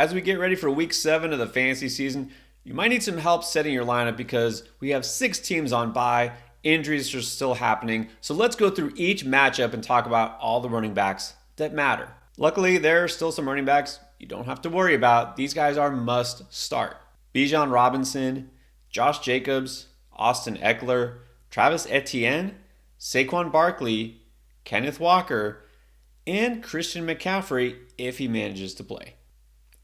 As we get ready for week 7 of the fantasy season, you might need some help setting your lineup because we have 6 teams on bye. Injuries are still happening. So let's go through each matchup and talk about all the running backs that matter. Luckily, there are still some running backs you don't have to worry about. These guys are must start. Bijan Robinson, Josh Jacobs, Austin Eckler, Travis Etienne, Saquon Barkley, Kenneth Walker, and Christian McCaffrey if he manages to play.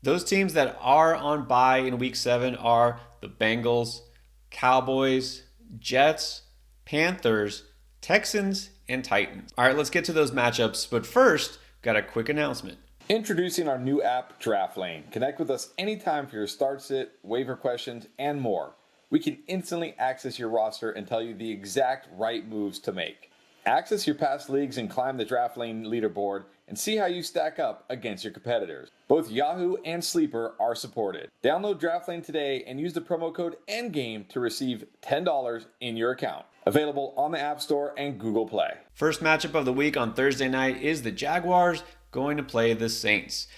Those teams that are on bye in week 7 are the Bengals, Cowboys, Jets, Panthers, Texans, and Titans. All right, let's get to those matchups, but first, got a quick announcement. Introducing our new app, Draft Lane. Connect with us anytime for your start sit, waiver questions, and more. We can instantly access your roster and tell you the exact right moves to make. Access your past leagues and climb the Draft Lane leaderboard and see how you stack up against your competitors. Both Yahoo and Sleeper are supported. Download Draft Lane today and use the promo code ENDGAME to receive $10 in your account. Available on the App Store and Google Play. First matchup of the week on Thursday night is the Jaguars going to play the Saints.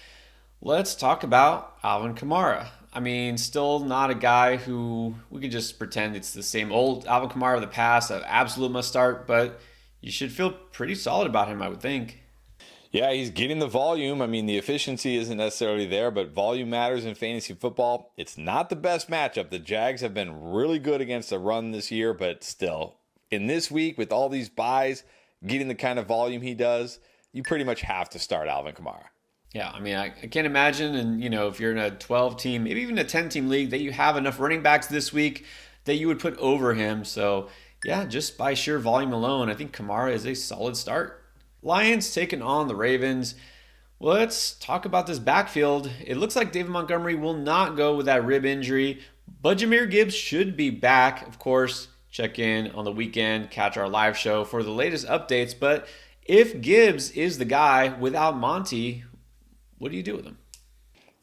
Let's talk about Alvin Kamara. I mean, still not a guy who we can just pretend it's the same old Alvin Kamara of the past, an absolute must start, but you should feel pretty solid about him, I would think. Yeah, he's getting the volume. I mean, the efficiency isn't necessarily there, but volume matters in fantasy football. It's not the best matchup. The Jags have been really good against the run this year, but still, in this week with all these buys, getting the kind of volume he does, you pretty much have to start Alvin Kamara. Yeah, I mean, I can't imagine, and if you're in a 12-team, maybe even a 10-team league, that you have enough running backs this week that you would put over him. So, yeah, just by sheer volume alone, I think Kamara is a solid start. Lions taking on the Ravens. Let's talk about this backfield. It looks like David Montgomery will not go with that rib injury, but Jahmyr Gibbs should be back. Of course, check in on the weekend, catch our live show for the latest updates. But if Gibbs is the guy without Monty, what do you do with him?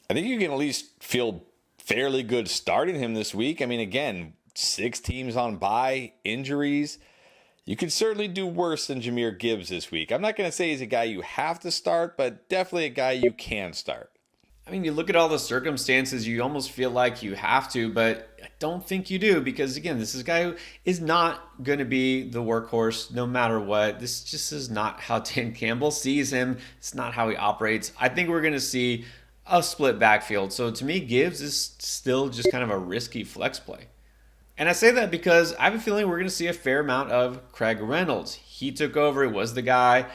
I think you can at least feel fairly good starting him this week. I mean, again, 6 teams on bye, injuries. You could certainly do worse than Jahmyr Gibbs this week. I'm not going to say he's a guy you have to start, but definitely a guy you can start. I mean, you look at all the circumstances, you almost feel like you have to, but I don't think you do because, again, this is a guy who is not going to be the workhorse no matter what. This just is not how Dan Campbell sees him. It's not how he operates. I think we're going to see a split backfield. So to me, Gibbs is still just kind of a risky flex play. And I say that because I have a feeling we're going to see a fair amount of Craig Reynolds. He took over. He was the guy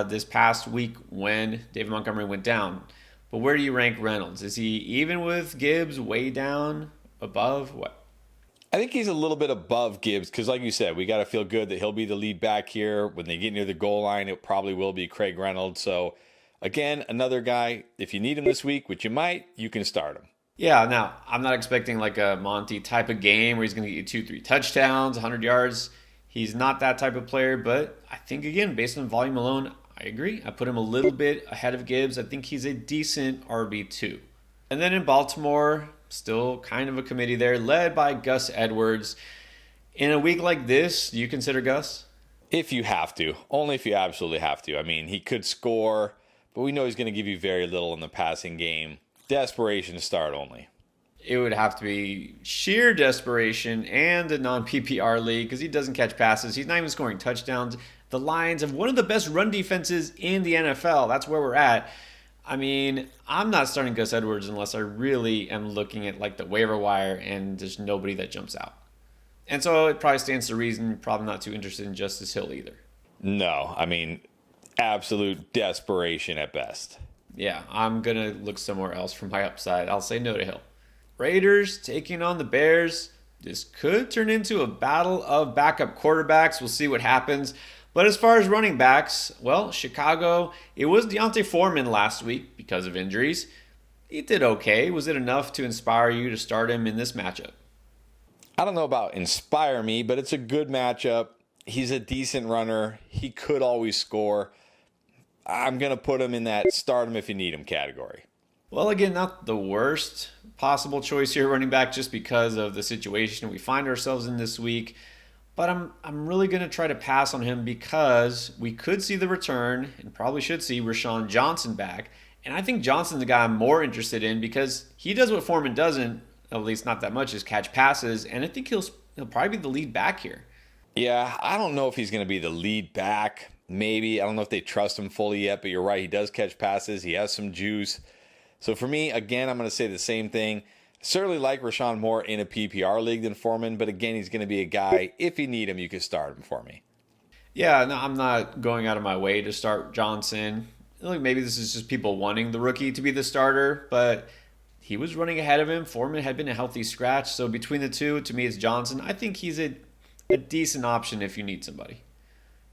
this past week when David Montgomery went down. But where do you rank Reynolds? Is he even with Gibbs, way down, above, what? I think he's a little bit above Gibbs because, like you said, we got to feel good that he'll be the lead back here. When they get near the goal line, it probably will be Craig Reynolds. So, again, another guy, if you need him this week, which you might, you can start him. Yeah, now, I'm not expecting like a Monty type of game where he's going to get you 2-3 touchdowns, 100 yards. He's not that type of player, but I think, again, based on volume alone, I agree. I put him a little bit ahead of Gibbs. I think he's a decent RB2. And then in Baltimore, still kind of a committee there, led by Gus Edwards. In a week like this, do you consider Gus? If you have to. Only if you absolutely have to. I mean, he could score, but we know he's going to give you very little in the passing game. Desperation to start only. It would have to be sheer desperation and a non-PPR league because he doesn't catch passes. He's not even scoring touchdowns. The Lions have one of the best run defenses in the NFL. That's where we're at. I mean, I'm not starting Gus Edwards unless I really am looking at like the waiver wire and there's nobody that jumps out. And so it probably stands to reason, probably not too interested in Justice Hill either. No, I mean, absolute desperation at best. Yeah, I'm going to look somewhere else for my upside. I'll say no to Hill. Raiders taking on the Bears. This could turn into a battle of backup quarterbacks. We'll see what happens. But as far as running backs, well, Chicago, it was Deontay Foreman last week because of injuries. He did okay. Was it enough to inspire you to start him in this matchup? I don't know about inspire me, but it's a good matchup. He's a decent runner. He could always score. I'm going to put him in that start him if you need him category. Well, again, not the worst possible choice here, running back, just because of the situation we find ourselves in this week. But I'm really going to try to pass on him because we could see the return, and probably should see Rashawn Johnson back. And I think Johnson's the guy I'm more interested in because he does what Foreman doesn't, at least not that much, is catch passes. And I think he'll probably be the lead back here. Yeah, I don't know if he's going to be the lead back. Maybe. I don't know if they trust him fully yet, but you're right. He does catch passes. He has some juice. So for me, again, I'm going to say the same thing. Certainly like Rashawn more in a PPR league than Foreman, but again, he's going to be a guy, if you need him, you can start him for me. Yeah, no, I'm not going out of my way to start Johnson. Like maybe this is just people wanting the rookie to be the starter, but he was running ahead of him. Foreman had been a healthy scratch, so between the two, to me, it's Johnson. I think he's a decent option if you need somebody.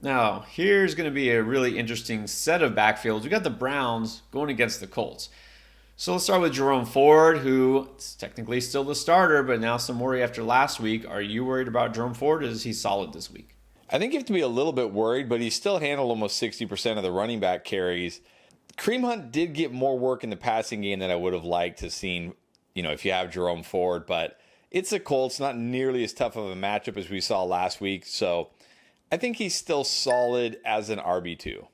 Now, here's going to be a really interesting set of backfields. We got the Browns going against the Colts. So let's start with Jerome Ford, who is technically still the starter, but now some worry after last week. Are you worried about Jerome Ford, or is he solid this week? I think you have to be a little bit worried, but he still handled almost 60% of the running back carries. Kareem Hunt did get more work in the passing game than I would have liked to seen, if you have Jerome Ford, but it's the Colts, not nearly as tough of a matchup as we saw last week. So I think he's still solid as an RB2.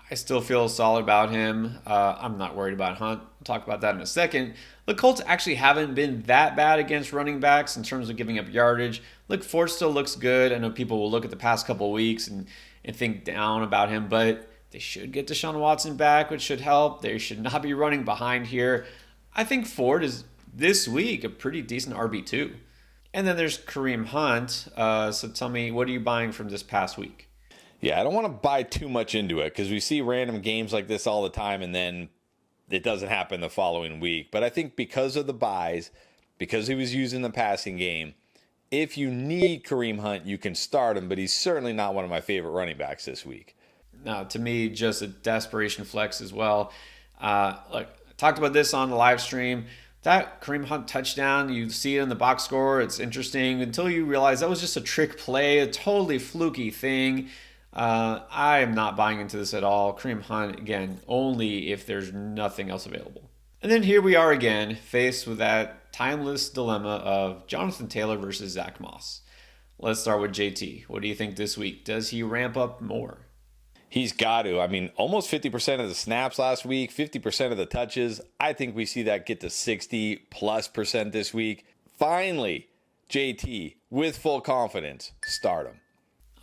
I still feel solid about him. I'm not worried about Hunt. We'll talk about that in a second. The Colts actually haven't been that bad against running backs in terms of giving up yardage. Look, Ford still looks good. I know people will look at the past couple of weeks and think down about him, but they should get Deshaun Watson back, which should help. They should not be running behind here. I think Ford is, this week, a pretty decent RB2. And then there's Kareem Hunt. So tell me, what are you buying from this past week? Yeah, I don't want to buy too much into it because we see random games like this all the time and then it doesn't happen the following week. But I think because of the buys, because he was using the passing game, if you need Kareem Hunt, you can start him, but he's certainly not one of my favorite running backs this week. No, to me, just a desperation flex as well. Look, I talked about this on the live stream. That Kareem Hunt touchdown, you see it in the box score. It's interesting until you realize that was just a trick play, a totally fluky thing. I am not buying into this at all. Kareem Hunt, again, only if there's nothing else available. And then here we are again, faced with that timeless dilemma of Jonathan Taylor versus Zach Moss. Let's start with JT. What do you think this week? Does he ramp up more? He's got to. I mean, almost 50% of the snaps last week, 50% of the touches. I think we see that get to 60+% this week. Finally, JT, with full confidence, start him.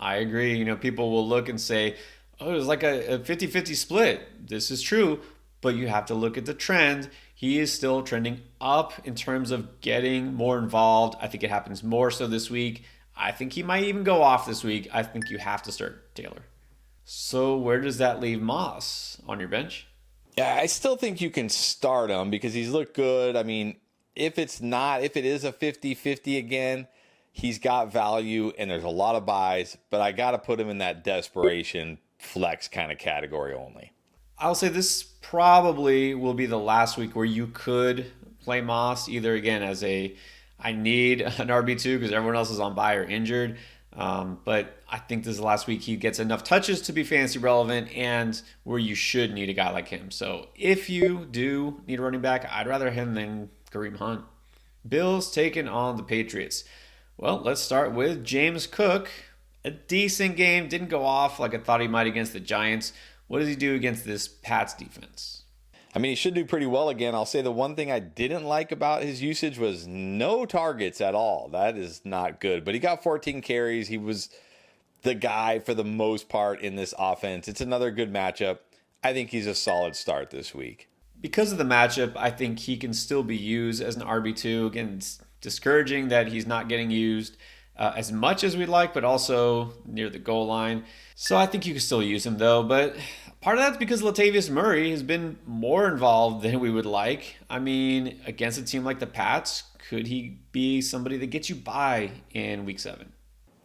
I agree. People will look and say, oh, it was like a 50-50 split. This is true, but you have to look at the trend. He is still trending up in terms of getting more involved. I think it happens more so this week. I think he might even go off this week. I think you have to start Taylor. So where does that leave Moss on your bench? Yeah, I still think you can start him because he's looked good. I mean, if it is a 50-50 again, he's got value and there's a lot of buys, but I got to put him in that desperation flex kind of category only. I'll say this probably will be the last week where you could play Moss either again as I need an RB2 because everyone else is on bye or injured. But I think this is the last week he gets enough touches to be fantasy relevant and where you should need a guy like him. So if you do need a running back, I'd rather him than Kareem Hunt. Bills taking on the Patriots. Well, let's start with James Cook. A decent game. Didn't go off like I thought he might against the Giants. What does he do against this Pats defense? I mean, he should do pretty well again. I'll say the one thing I didn't like about his usage was no targets at all. That is not good. But he got 14 carries. He was the guy for the most part in this offense. It's another good matchup. I think he's a solid start this week. Because of the matchup, I think he can still be used as an RB2. Again, it's discouraging that he's not getting used as much as we'd like, but also near the goal line. So I think you can still use him, though. But part of that's because Latavius Murray has been more involved than we would like. I mean, against a team like the Pats, could he be somebody that gets you by in Week 7?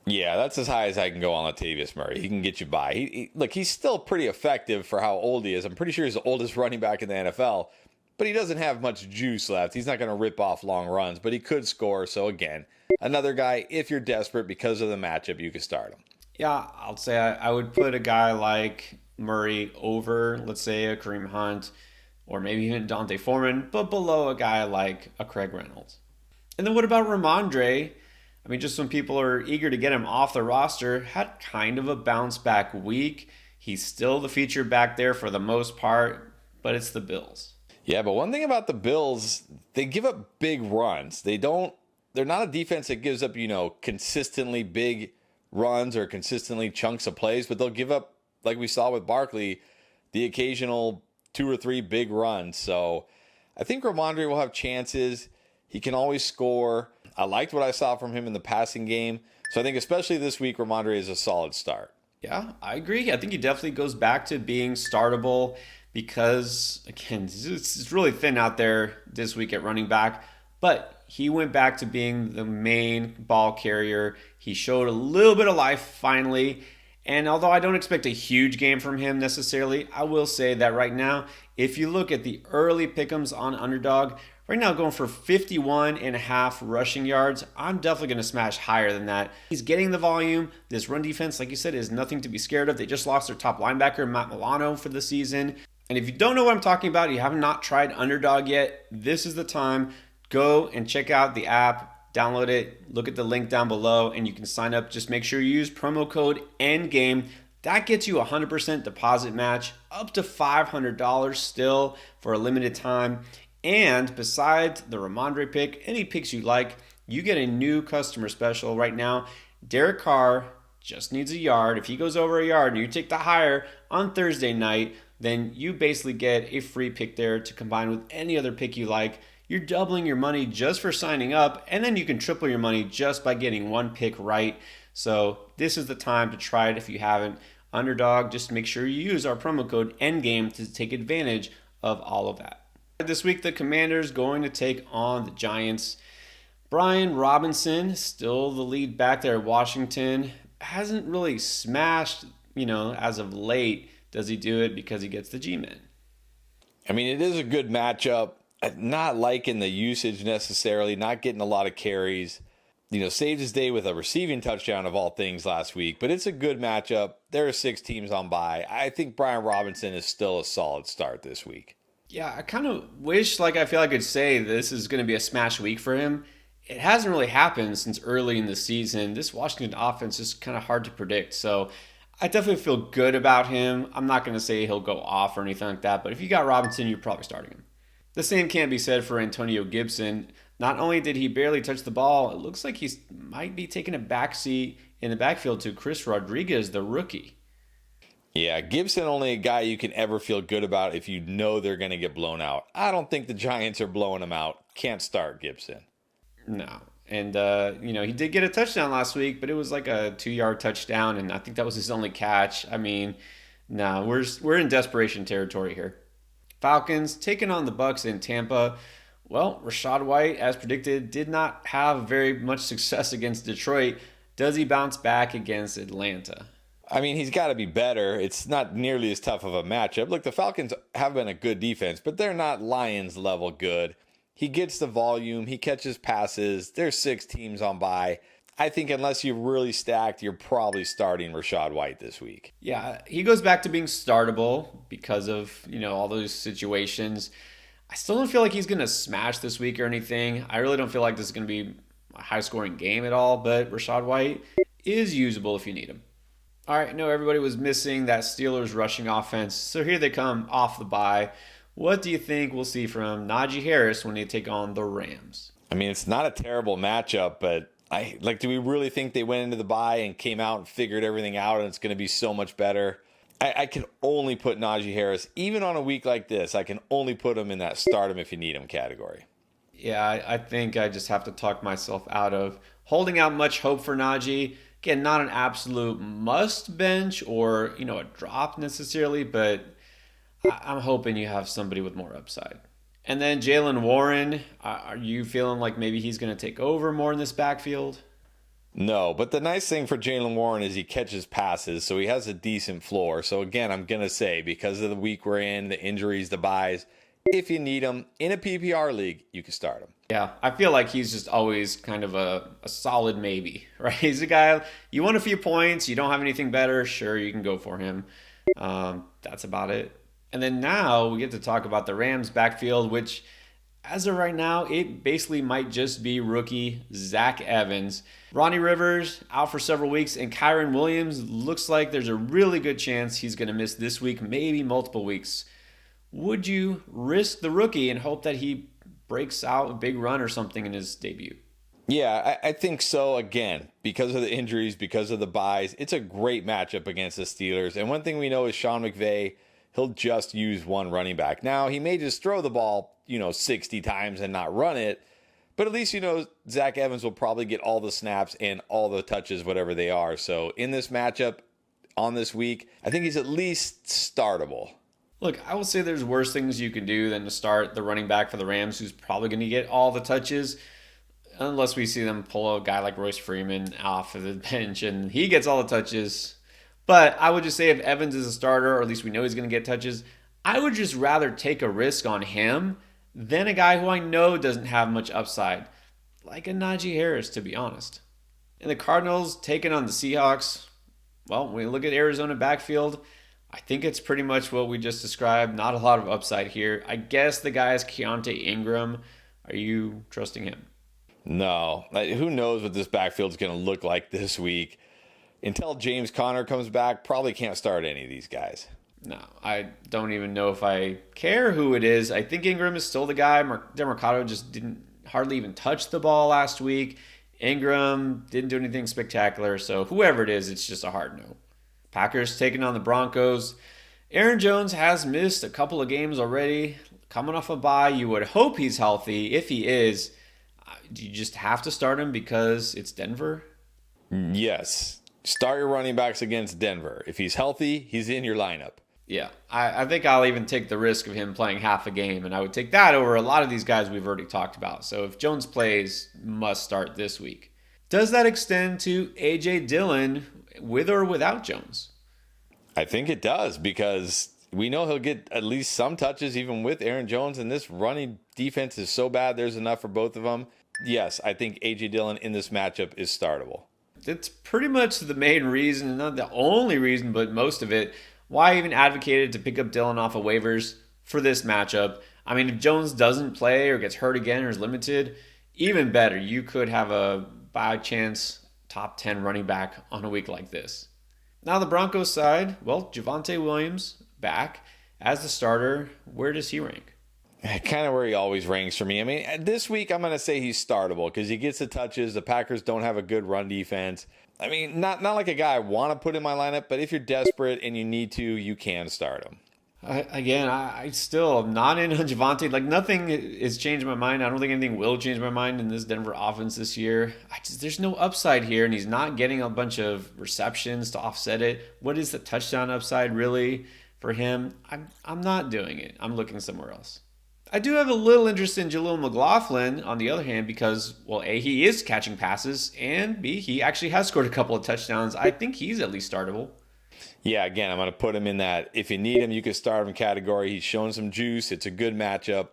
Yeah, that's as high as I can go on Latavius Murray. He can get you by. Look, he's still pretty effective for how old he is. I'm pretty sure he's the oldest running back in the NFL, but he doesn't have much juice left. He's not going to rip off long runs, but he could score. So again, another guy, if you're desperate because of the matchup, you could start him. Yeah, I'll say I would put a guy like Murray over, let's say, a Kareem Hunt, or maybe even Dante Foreman, but below a guy like a Craig Reynolds. And then what about Ramondre? I mean, just when people are eager to get him off the roster, had kind of a bounce back week. He's still the feature back there for the most part. but it's the Bills. Yeah, but one thing about the Bills, they give up big runs. They're not a defense that gives up, consistently big runs or consistently chunks of plays, but they'll give up, like we saw with Barkley, the occasional 2 or 3 big runs. So I think Ramondre will have chances. He can always score. I liked what I saw from him in the passing game. So I think especially this week, Ramondre is a solid start. Yeah, I agree. I think he definitely goes back to being startable because, again, it's really thin out there this week at running back. But he went back to being the main ball carrier. He showed a little bit of life finally. And although I don't expect a huge game from him necessarily, I will say that right now, if you look at the early pick'ems on Underdog, right now going for 51.5 rushing yards. I'm definitely going to smash higher than that. He's getting the volume. This run defense, like you said, is nothing to be scared of. They just lost their top linebacker, Matt Milano, for the season. And if you don't know what I'm talking about, you have not tried Underdog yet, this is the time. Go and check out the app, download it, look at the link down below, and you can sign up. Just make sure you use promo code ENDGAME. That gets you a 100% deposit match, up to $500 still for a limited time. And besides the Ramondre pick, any picks you like, you get a new customer special right now. Derek Carr just needs a yard. If he goes over a yard and you take the higher on Thursday night, then you basically get a free pick there to combine with any other pick you like. You're doubling your money just for signing up, and then you can triple your money just by getting one pick right. So this is the time to try it if you haven't. Underdog, just make sure you use our promo code ENDGAME to take advantage of all of that. This week, the Commanders going to take on the Giants. Brian Robinson, still the lead back there at Washington, hasn't really smashed, as of late. Does he do it because he gets the G-Men? I mean, it is a good matchup. Not liking the usage necessarily, not getting a lot of carries. Saved his day with a receiving touchdown of all things last week, but it's a good matchup. There are 6 teams on bye. I think Brian Robinson is still a solid start this week. Yeah, I kind of wish, I feel like I could say this is going to be a smash week for him. It hasn't really happened since early in the season. This Washington offense is kind of hard to predict. So I definitely feel good about him. I'm not going to say he'll go off or anything like that, but if you got Robinson, you're probably starting him. The same can't be said for Antonio Gibson. Not only did he barely touch the ball, it looks like he might be taking a backseat in the backfield to Chris Rodriguez, the rookie. Yeah, Gibson only a guy you can ever feel good about if you know they're going to get blown out. I don't think the Giants are blowing him out. Can't start Gibson. No. And, he did get a touchdown last week, but it was like a 2-yard touchdown, and I think that was his only catch. I mean, no, we're in desperation territory here. Falcons taking on the Bucs in Tampa. Well, Rachaad White, as predicted, did not have very much success against Detroit. Does he bounce back against Atlanta? I mean, he's got to be better. It's not nearly as tough of a matchup. Look, the Falcons have been a good defense, but they're not Lions level good. He gets the volume. He catches passes. There's 6 teams on bye. I think unless you're really stacked, you're probably starting Rachaad White this week. Yeah, he goes back to being startable because of, all those situations. I still don't feel like he's going to smash this week or anything. I really don't feel like this is going to be a high-scoring game at all, but Rachaad White is usable if you need him. All right, I know everybody was missing that Steelers rushing offense, so here they come off the bye. What do you think we'll see from Najee Harris when they take on the Rams? I mean, it's not a terrible matchup, but do we really think they went into the bye and came out and figured everything out and it's going to be so much better? I can only put Najee Harris, even on a week like this, I can only put him in that start him if you need him category. Yeah, I think I just have to talk myself out of holding out much hope for Najee. Again, not an absolute must bench or, a drop necessarily, but I'm hoping you have somebody with more upside. And then Jaylen Warren, are you feeling like maybe he's going to take over more in this backfield? No, but the nice thing for Jaylen Warren is he catches passes, so he has a decent floor. So again, I'm going to say, because of the week we're in, the injuries, the buys, if you need him in a PPR league, you can start him. Yeah, I feel like he's just always kind of a solid maybe, right? He's a guy, you want a few points, you don't have anything better, sure, you can go for him. That's about it. And then now we get to talk about the Rams backfield, which as of right now, it basically might just be rookie Zach Evans. Ronnie Rivers out for several weeks, and Kyron Williams looks like there's a really good chance he's going to miss this week, maybe multiple weeks. would you risk the rookie and hope that he breaks out a big run or something in his debut? Yeah, I think so. Again, because of the injuries, because of the buys, it's a great matchup against the Steelers. And one thing we know is Sean McVay, he'll just use one running back. Now, he may just throw the ball, 60 times and not run it. But at least, Zach Evans will probably get all the snaps and all the touches, whatever they are. So in this matchup on this week, I think he's at least startable. Look, I will say there's worse things you can do than to start the running back for the Rams, who's probably going to get all the touches, unless we see them pull a guy like Royce Freeman off of the bench and he gets all the touches. But I would just say if Evans is a starter, or at least we know he's going to get touches, I would just rather take a risk on him than a guy who I know doesn't have much upside, like a Najee Harris, to be honest. And the Cardinals taking on the Seahawks, well, when we look at Arizona backfield, I think it's pretty much what we just described. Not a lot of upside here. I guess the guy is Keontae Ingram. Are you trusting him? No. Who knows what this backfield's going to look like this week. Until James Conner comes back, probably can't start any of these guys. No, I don't even know if I care who it is. I think Ingram is still the guy. DeMarcado just didn't hardly even touch the ball last week. Ingram didn't do anything spectacular. So whoever it is, it's just a hard no. Packers taking on the Broncos. Aaron Jones has missed a couple of games already. Coming off a bye, you would hope he's healthy. If he is, do you just have to start him because it's Denver? Yes. Start your running backs against Denver. If he's healthy, he's in your lineup. Yeah, I think I'll even take the risk of him playing half a game, and I would take that over a lot of these guys we've already talked about. So if Jones plays, must start this week. Does that extend to A.J. Dillon with or without Jones? I think it does, because we know he'll get at least some touches even with Aaron Jones, and this running defense is so bad there's enough for both of them. Yes, I think A.J. Dillon in this matchup is startable. It's pretty much the main reason, not the only reason, but most of it, why I even advocated to pick up Dillon off of waivers for this matchup. I mean, if Jones doesn't play or gets hurt again or is limited, even better. You could have a, by chance, top 10 running back on a week like this. Now the Broncos side, well, Javonte Williams back as the starter. Where does he rank? Kind of where he always ranks for me. I mean, this week I'm going to say he's startable because he gets the touches. The Packers don't have a good run defense. I mean, not like a guy I want to put in my lineup, but if you're desperate and you need to, you can start him. I still am not in on Javonte. Like, nothing has changed my mind. I don't think anything will change my mind in this Denver offense this year. There's no upside here, and he's not getting a bunch of receptions to offset it. What is the touchdown upside really for him? I'm not doing it. I'm looking somewhere else. I do have a little interest in Jaleel McLaughlin, on the other hand, because, well, A, he is catching passes, and B, he actually has scored a couple of touchdowns. I think he's at least startable. Yeah, again, I'm going to put him in that if you need him, you can start him category. He's shown some juice. It's a good matchup.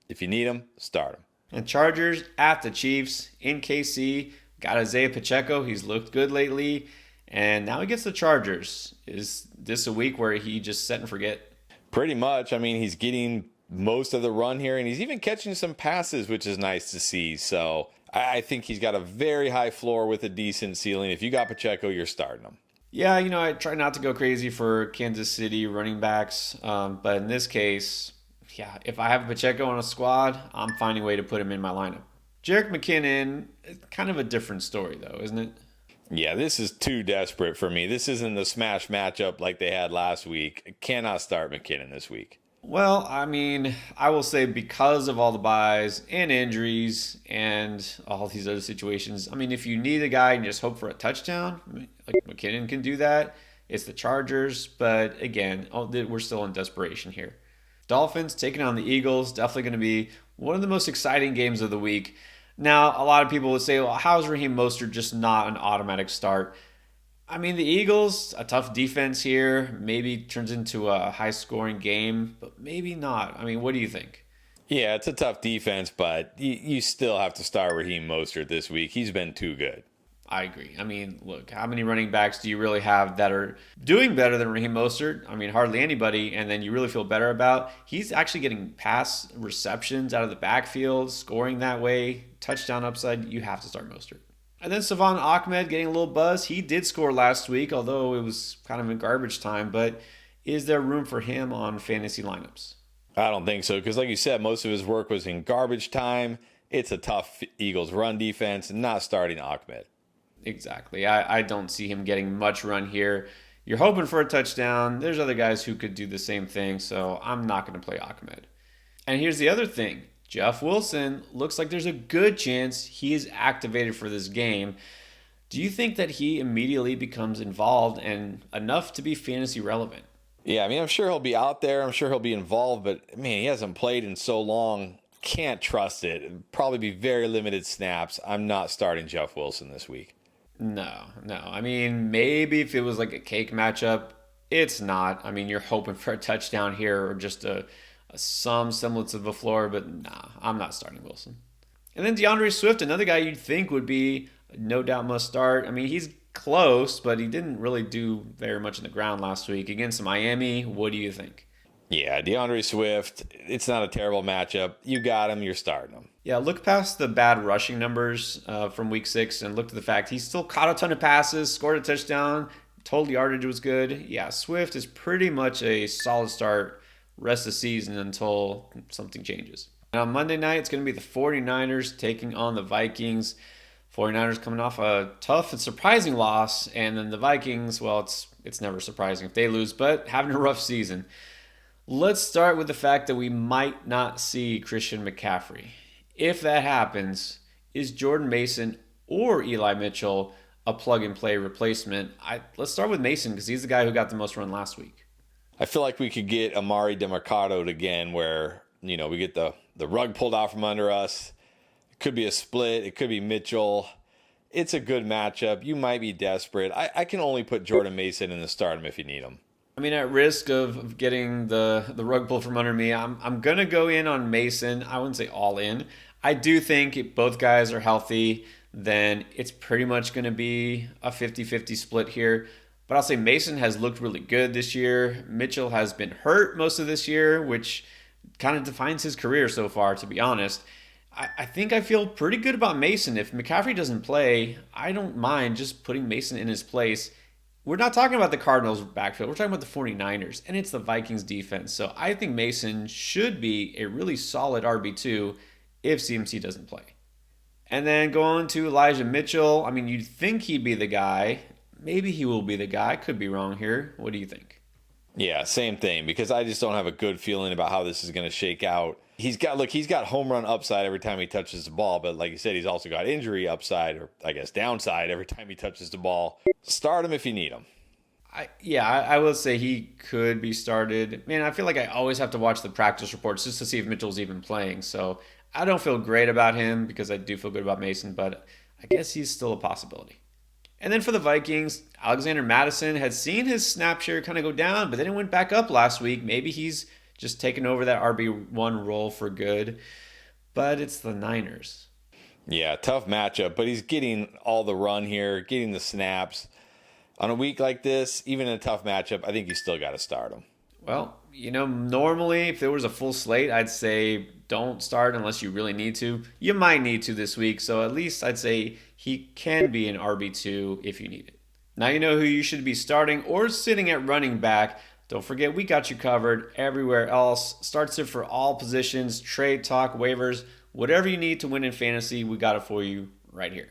If you need him, start him. And Chargers at the Chiefs in KC. Got Isaiah Pacheco. He's looked good lately. And now he gets the Chargers. Is this a week where he just set and forget? Pretty much. I mean, he's getting most of the run here, and he's even catching some passes, which is nice to see. So I think he's got a very high floor with a decent ceiling. If you got Pacheco, you're starting him. Yeah, I try not to go crazy for Kansas City running backs. But in this case, yeah, if I have Pacheco on a squad, I'm finding a way to put him in my lineup. Jerick McKinnon, kind of a different story, though, isn't it? Yeah, this is too desperate for me. This isn't the smash matchup like they had last week. I cannot start McKinnon this week. Well, I mean, I will say because of all the buys and injuries and all these other situations, I mean, if you need a guy and just hope for a touchdown, like McKinnon can do that. It's the Chargers, but again, we're still in desperation here. Dolphins taking on the Eagles, definitely going to be one of the most exciting games of the week. Now, a lot of people would say, well, how is Raheem Mostert just not an automatic start? I mean, the Eagles, a tough defense here, maybe turns into a high-scoring game, but maybe not. I mean, what do you think? Yeah, it's a tough defense, but you still have to start Raheem Mostert this week. He's been too good. I agree. I mean, look, how many running backs do you really have that are doing better than Raheem Mostert? I mean, hardly anybody, and then you really feel better about. He's actually getting pass receptions out of the backfield, scoring that way, touchdown upside. You have to start Mostert. And then Savon Ahmed getting a little buzz. He did score last week, although it was kind of in garbage time. But is there room for him on fantasy lineups? I don't think so, because like you said, most of his work was in garbage time. It's a tough Eagles run defense, not starting Ahmed. Exactly. I don't see him getting much run here. You're hoping for a touchdown. There's other guys who could do the same thing, so I'm not going to play Ahmed. And here's the other thing. Jeff Wilson looks like there's a good chance he is activated for this game. Do you think that he immediately becomes involved and enough to be fantasy relevant? Yeah, I mean, I'm sure he'll be out there. I'm sure he'll be involved, but man, he hasn't played in so long. Can't trust it. It'd probably be very limited snaps. I'm not starting Jeff Wilson this week. No. I mean, maybe if it was like a cake matchup, it's not. I mean, you're hoping for a touchdown here or just some semblance of a floor, but nah, I'm not starting Wilson. And then DeAndre Swift, another guy you'd think would be no doubt must start. I mean, he's close, but he didn't really do very much in the ground last week against Miami. What do you think? Yeah, DeAndre Swift, it's not a terrible matchup. You got him, you're starting him. Yeah, look past the bad rushing numbers from week 6 and look to the fact he still caught a ton of passes, scored a touchdown, total yardage was good. Yeah, Swift is pretty much a solid start rest of the season until something changes. And on Monday night, it's going to be the 49ers taking on the Vikings. 49ers coming off a tough and surprising loss, and then the Vikings, well, it's never surprising if they lose, but having a rough season. Let's start with the fact that we might not see Christian McCaffrey. If that happens, is Jordan Mason or Eli Mitchell a plug-and-play replacement? Let's start with Mason because he's the guy who got the most run last week. I feel like we could get Amari DeMarcado again where, we get the rug pulled out from under us. It could be a split. It could be Mitchell. It's a good matchup. You might be desperate. I can only put Jordan Mason in the stardom if you need him. I mean, at risk of getting the rug pulled from under me, I'm going to go in on Mason. I wouldn't say all in. I do think if both guys are healthy, then it's pretty much going to be a 50-50 split here. But I'll say Mason has looked really good this year. Mitchell has been hurt most of this year, which kind of defines his career so far, to be honest. I think I feel pretty good about Mason. If McCaffrey doesn't play, I don't mind just putting Mason in his place. We're not talking about the Cardinals backfield. We're talking about the 49ers, and it's the Vikings defense. So I think Mason should be a really solid RB2 if CMC doesn't play. And then going to Elijah Mitchell. I mean, you'd think he'd be the guy. Maybe he will be the guy. Could be wrong here. What do you think? Yeah, same thing, because I just don't have a good feeling about how this is going to shake out. He's got home run upside every time he touches the ball, but like you said, he's also got injury upside, or I guess downside, every time he touches the ball. Start him if you need him. I will say he could be started. Man, I feel like I always have to watch the practice reports just to see if Mitchell's even playing. So I don't feel great about him because I do feel good about Mason, but I guess he's still a possibility. And then for the Vikings, Alexander Mattison had seen his snap share kind of go down, but then it went back up last week. Maybe he's just taken over that RB1 role for good. But it's the Niners. Yeah, tough matchup, but he's getting all the run here, getting the snaps. On a week like this, even in a tough matchup, I think you still got to start him. Well, normally if there was a full slate, I'd say don't start unless you really need to. You might need to this week, so at least I'd say he can be an RB2 if you need it. Now you know who you should be starting or sitting at running back. Don't forget, we got you covered everywhere else. Starts it for all positions, trade talk, waivers, whatever you need to win in fantasy, we got it for you right here.